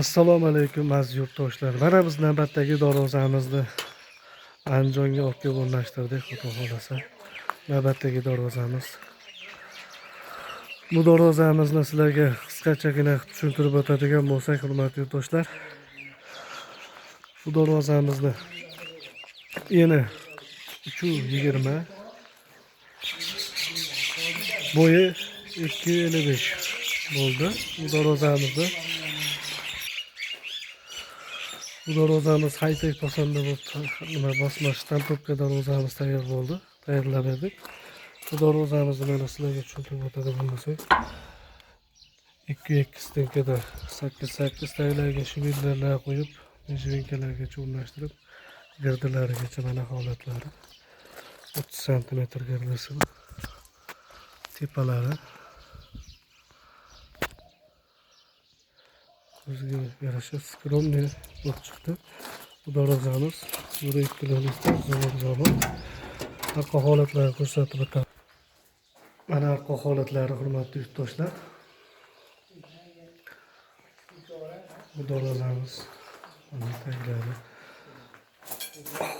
Assalomu alaykum aziz yurtdoshlar. Mana biz navbatdagi darvozamizni Andijonga olib kelib o'rnashtirdik, xudo xolasa. Navbatdagi darvozamiz. Bu darvozamizni sizlarga qisqachagina tushuntirib o'tadigan bo'lsak, hurmatli yurtdoshlar. Bu darvozamizni eni 320, bo'yi 255 bo'ldi. Bu darvozamiz high-tech posonda bo'lib, bosma shtamprovka darvozamiz tayyor bo'ldi. Tayyorlab berdik. Bu darvozamizni mana sizlarga tushuntirib o'tadigan bo'lsak, 2 stenkada 8 tayyorlarga shvillarlar qo'yib, mijvinkalargacha o'rnashtirib, girdilarigacha mana holatlari 30 cm girdisi, tepalari o'ziga yarasha skromniy bo'lib chiqdi. Bu darvozamiz 2 kilometr zavod. Arqa holatlari ko'rsatib o'tadi. Mana arqa holatlari, hurmatli yurtdoshlar. Bu darvozamiz mana taglari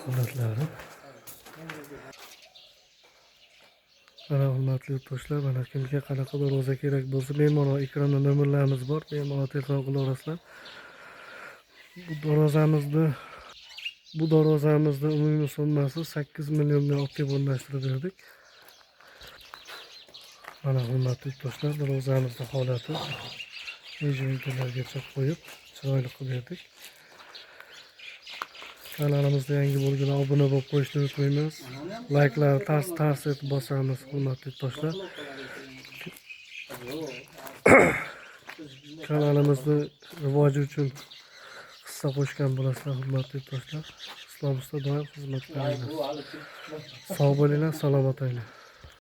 holatlari. Mana hurmatli yurtdoshlar, mana kimga qanaqa darvoza kerak bo'lsa, bemalol ekranda nomerlarimiz bor, bemalol telefon qila olasizlar. Bu darvozamizni umumiy summasi 8 millionga olib kelib o'rnashtirib berdik. Mana hurmatli yurtdoshlar, darvozamizning holati mijvinkalargacha qo'yib, chiroyli qilib berdik. Kanalimizda yangi bo'lganlar obuna bo'lib qo'yishni unutmaymiz. Like'larni tars etib bosamiz, hurmatli yurtdoshlar. Kanalimizni rivoji uchun hissa qo'shgan bo'lasizlar, hurmatli yurtdoshlar. Islomimizda doim xizmat qilamiz. Sog' bo'linglar, salomat bo'linglar.